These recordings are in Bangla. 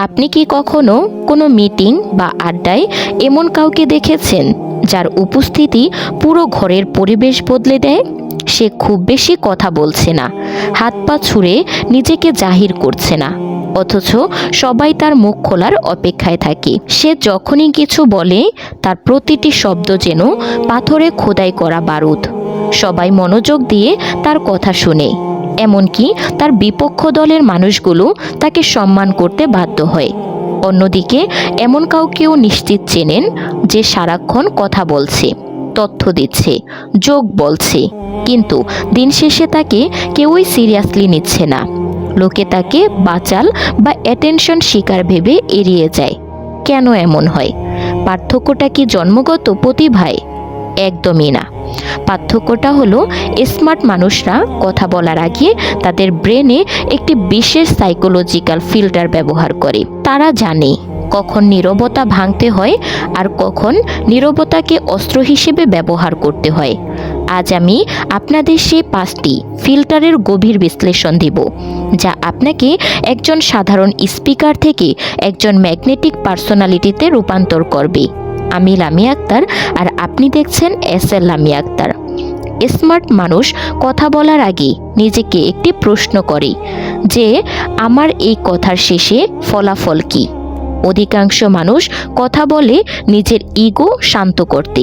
আপনি কি কখনো কোনো মিটিং বা আড্ডায় এমন কাউকে দেখেছেন যার উপস্থিতি পুরো ঘরের পরিবেশ বদলে দেয়? সে খুব বেশি কথা বলছে না, হাত পা ছুঁড়ে নিজেকে জাহির করছে না, অথচ সবাই তার মুখ খোলার অপেক্ষায় থাকে। সে যখনই কিছু বলে তার প্রতিটি শব্দ যেন পাথরে খোদাই করা বারুদ। সবাই মনোযোগ দিয়ে তার কথা শুনে, এমনকি তার বিপক্ষ দলের মানুষগুলো তাকে সম্মান করতে বাধ্য হয়। অন্যদিকে এমন কাউকেও নিশ্চিত চেনেন যে সারাক্ষণ কথা বলছে, তথ্য দিচ্ছে, যোগ বলছে, কিন্তু দিন শেষে তাকে কেউই সিরিয়াসলি নিচ্ছে না। লোকে তাকে বাচাল বা অ্যাটেনশন শিকার ভেবে এড়িয়ে যায়। কেন এমন হয়? পার্থক্যটা কি জন্মগত প্রতিভায়? একদমই না। পার্থক্যটা হলো স্মার্ট মানুষরা কথা বলার আগে তাদের ব্রেনে একটি বিশেষ সাইকোলজিক্যাল ফিল্টার ব্যবহার করে। তারা জানে কখন নীরবতা ভাঙতে হয় আর কখন নীরবতাকে অস্ত্র হিসেবে ব্যবহার করতে হয়। আজ আমি আপনাদের সেই 5টি ফিল্টারের গভীর বিশ্লেষণ দিব, যা আপনাকে একজন সাধারণ স্পিকার থেকে একজন ম্যাগনেটিক পার্সোনালিটিতে রূপান্তর করবে। আমি লামিয়া আক্তার, আর আপনি দেখছেন SL লামিয়া আক্তার। স্মার্ট মানুষ কথা বলার আগে নিজেকে একটি প্রশ্ন করে যে আমার এই কথার শেষে ফলাফল কী। অধিকাংশ মানুষ কথা বলে নিজের ইগো শান্ত করতে,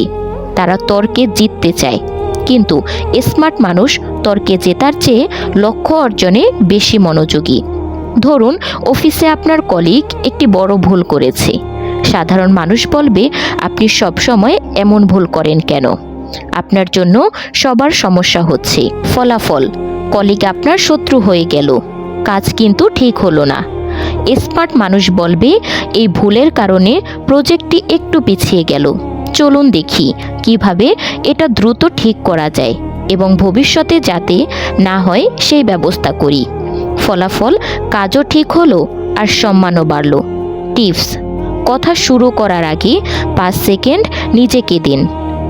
তারা তর্কে জিততে চায়, কিন্তু স্মার্ট মানুষ তর্কে জেতার চেয়ে লক্ষ্য অর্জনে বেশি মনোযোগী। ধরুন অফিসে আপনার কলিগ একটি বড় ভুল করেছে। সাধারণ মানুষ বলবে, আপনি সবসময় এমন ভুল করেন কেন? আপনার জন্য সবার সমস্যা হচ্ছে। ফলাফল, কলিগ আপনার শত্রু হয়ে গেল, কাজ কিন্তু ঠিক হলো না। স্মার্ট মানুষ বলবে, এই ভুলের কারণে প্রজেক্টটি একটু পিছিয়ে গেল, চলুন দেখি কিভাবে এটা দ্রুত ঠিক করা যায় এবং ভবিষ্যতে যাতে না হয় সেই ব্যবস্থা করি। ফলাফল, কাজও ঠিক হলো আর সম্মানও বাড়ল। টিপস: কথা শুরু করার আগে 5 সেকেন্ড নিজেকে দিন।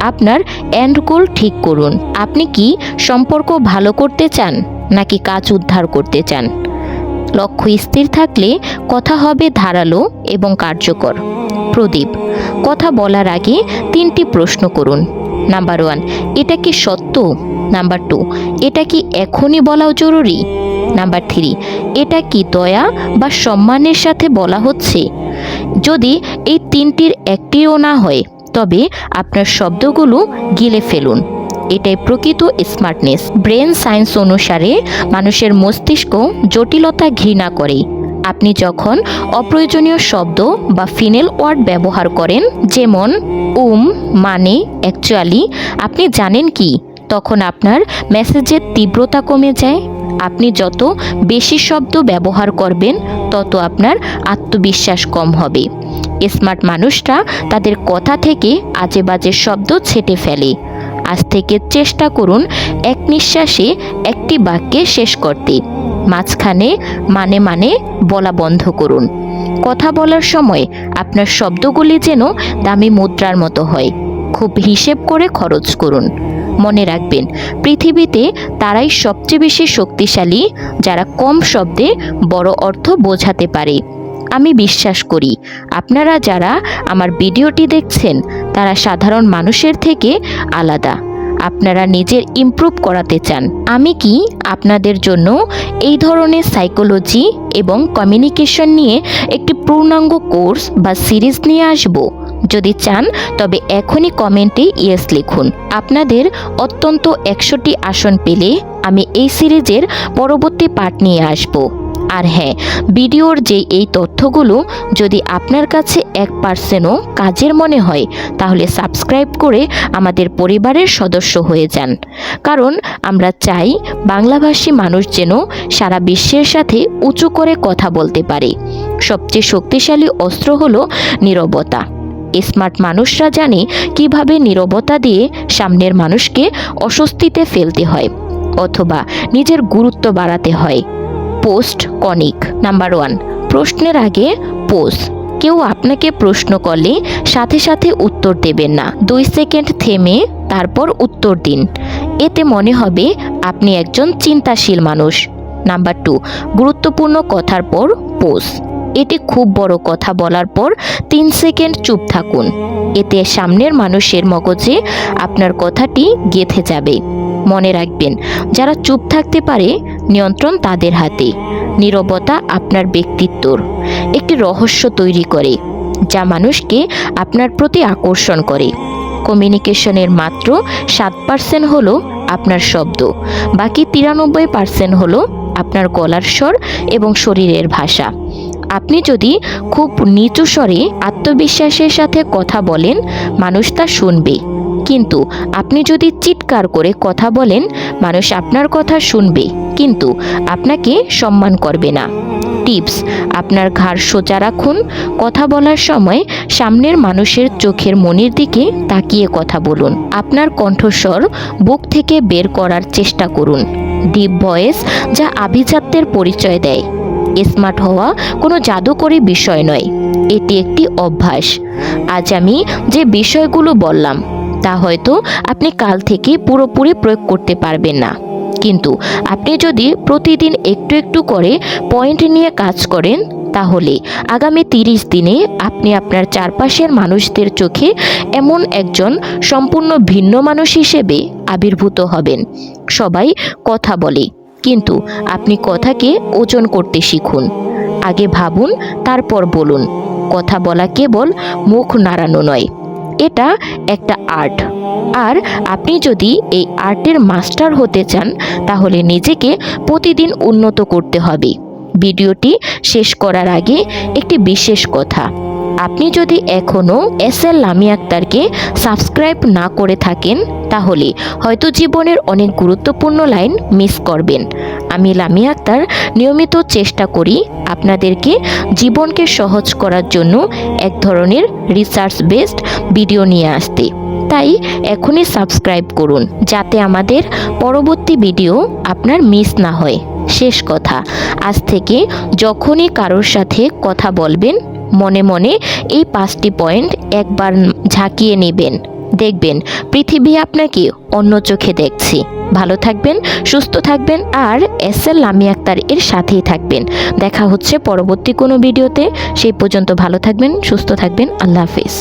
আপনার এন্ড গোল ঠিক করুন। আপনি কি সম্পর্ক ভালো করতে চান নাকি কাজ উদ্ধার করতে চান? লক্ষ্য স্থির থাকলে কথা হবে ধারালো এবং কার্যকর। প্রদীপ: কথা বলার আগে 3টি প্রশ্ন করুন। নাম্বার 1, এটা কি সত্য? নাম্বার 2, এটা কি এখনই বলাও জরুরি? নাম্বার 3, এটা কি দয়া বা সম্মানের সাথে বলা হচ্ছে? যদি এই 3টির একটিও না হয়, তবে আপনার শব্দগুলো গিলে ফেলুন। এটাই প্রকৃত স্মার্টনেস। ব্রেন সায়েন্স অনুসারে মানুষের মস্তিষ্ক জটিলতা ঘৃণা করে। আপনি যখন অপ্রয়োজনীয় শব্দ বা ফিনেল ওয়ার্ড ব্যবহার করেন, যেমন মানে, অ্যাকচুয়ালি, আপনি জানেন কি, তখন আপনার মেসেজের তীব্রতা কমে যায়। আপনি যত বেশি শব্দ ব্যবহার করবেন, তত আপনার আত্মবিশ্বাস কম হবে। স্মার্ট মানুষরা তাদের কথা থেকে আজে বাজে শব্দ ছেঁটে ফেলে। আজ থেকে চেষ্টা করুন এক নিঃশ্বাসে একটি বাক্যে শেষ করতে। মাঝখানে মানে বলা বন্ধ করুন। কথা বলার সময় আপনার শব্দগুলি যেন দামি মুদ্রার মতো হয়। খুব হিসেব করে খরচ করুন। মনে রাখবেন, পৃথিবীতে তারাই সবচেয়ে বেশি শক্তিশালী যারা কম শব্দে বড় অর্থ বোঝাতে পারে। আমি বিশ্বাস করি আপনারা যারা আমার ভিডিওটি দেখছেন তারা সাধারণ মানুষের থেকে আলাদা। আপনারা নিজের ইমপ্রুভ করাতে চান। আমি কি আপনাদের জন্য এই ধরনের সাইকোলজি এবং কমিউনিকেশন নিয়ে একটি পূর্ণাঙ্গ কোর্স বা সিরিজ নিয়ে আসব? যদি চান তবে এখনই কমেন্টে ইয়েস লিখুন। আপনাদের অত্যন্ত 100টি আসন পেলে আমি এই সিরিজের পরবর্তী পার্ট নিয়ে আসব। আর হ্যাঁ, ভিডিওর যে এই তথ্যগুলো যদি আপনার কাছে 1%ও কাজের মনে হয়, তাহলে সাবস্ক্রাইব করে আমাদের পরিবারের সদস্য হয়ে যান। কারণ আমরা চাই বাংলাভাষী মানুষ যেন সারা বিশ্বের সাথে উঁচু করে কথা বলতে পারে। সবচেয়ে শক্তিশালী অস্ত্র হলো নীরবতা। স্মার্ট মানুষরা জানে কিভাবে নীরবতা দিয়ে সামনের মানুষকে অস্বস্তিতে ফেলতে হয় অথবা নিজের গুরুত্ব বাড়াতে হয়। Post conic. নাম্বার 1, প্রশ্নের আগে পোজ। কেউ আপনাকে প্রশ্ন করলে সাথে সাথে উত্তর দেবেন না। 2 সেকেন্ড থেমে তারপর উত্তর দিন। এতে মনে হবে আপনি একজন চিন্তাশীল মানুষ। নাম্বার 2, গুরুত্বপূর্ণ কথার পর পোজ। এটি খুব বড় কথা বলার পর 3 সেকেন্ড চুপ থাকুন। এতে সামনের মানুষের মগজে আপনার কথাটি গেঁথে যাবে। মনে রাখবেন, যারা চুপ থাকতে পারে নিয়ন্ত্রণ তাদের হাতে। নীরবতা আপনার ব্যক্তিত্বর একটি রহস্য তৈরি করে, যা মানুষকে আপনার প্রতি আকর্ষণ করে। কমিউনিকেশনের মাত্র 7% হলো আপনার শব্দ, বাকি 93% হলো আপনার গলার স্বর এবং শরীরের ভাষা। আপনি যদি খুব নিচু স্বরে আত্মবিশ্বাসের সাথে কথা বলেন, মানুষ তা শুনবে। কিন্তু আপনি যদি চিৎকার করে কথা বলেন, মানুষ আপনার কথা শুনবে কিন্তু আপনাকে সম্মান করবে না। টিপস: আপনার ঘাড় সোজা রাখুন। কথা বলার সময় সামনের মানুষের চোখের মনির দিকে তাকিয়ে কথা বলুন। আপনার কণ্ঠস্বর বুক থেকে বের করার চেষ্টা করুন। ডিপ ভয়েস, যা আভিজাত্যের পরিচয় দেয়। স্মার্ট হওয়া কোনো জাদুকরী বিষয় নয়, এটি একটি অভ্যাস। আজ আমি যে বিষয়গুলো বললাম তা হয়তো আপনি কাল থেকে পুরোপুরি প্রয়োগ করতে পারবেন না, কিন্তু আপনি যদি প্রতিদিন একটু একটু করে পয়েন্ট নিয়ে কাজ করেন, তাহলে আগামী 30 দিনে আপনি আপনার চারপাশের মানুষদের চোখে এমন একজন সম্পূর্ণ ভিন্ন মানুষ হিসেবে আবির্ভূত হবেন। সবাই কথা বলে, কিন্তু আপনি কথাকে ওজন করতে শিখুন। আগে ভাবুন, তারপর বলুন। কথা বলা কেবল মুখ নাড়ানো নয়, এটা একটা আর্ট। আর আপনি যদি এই আর্টের মাস্টার হতে চান, তাহলে নিজেকে প্রতিদিন উন্নত করতে হবে। ভিডিওটি শেষ করার আগে একটি বিশেষ কথা: আপনি যদি এখনও SL লামিয়া আক্তারকে সাবস্ক্রাইব না করে থাকেন, তাহলে হয়তো জীবনের অনেক গুরুত্বপূর্ণ লাইন মিস করবেন। আমি লামিয়া আক্তার নিয়মিত চেষ্টা করি আপনাদেরকে জীবনকে সহজ করার জন্য এক ধরনের রিসার্চ বেসড ভিডিও নিয়ে আসতে। তাই এখনই সাবস্ক্রাইব করুন, যাতে আমাদের পরবর্তী ভিডিও আপনার মিস না হয়। শেষ কথা, আজ থেকে যখনই কারোর সাথে কথা বলবেন, মনে মনে এই 5টি পয়েন্ট একবার ঝাঁকিয়ে নেবেন। দেখবেন পৃথিবী আপনাকে অন্য চোখে দেখছে। ভালো থাকবেন, সুস্থ থাকবেন, আর SL লামিয়া আক্তার এর সাথেই থাকবেন। দেখা হচ্ছে পরবর্তী কোনো ভিডিওতে। সেই পর্যন্ত ভালো থাকবেন, সুস্থ থাকবেন। আল্লাহ হাফেজ।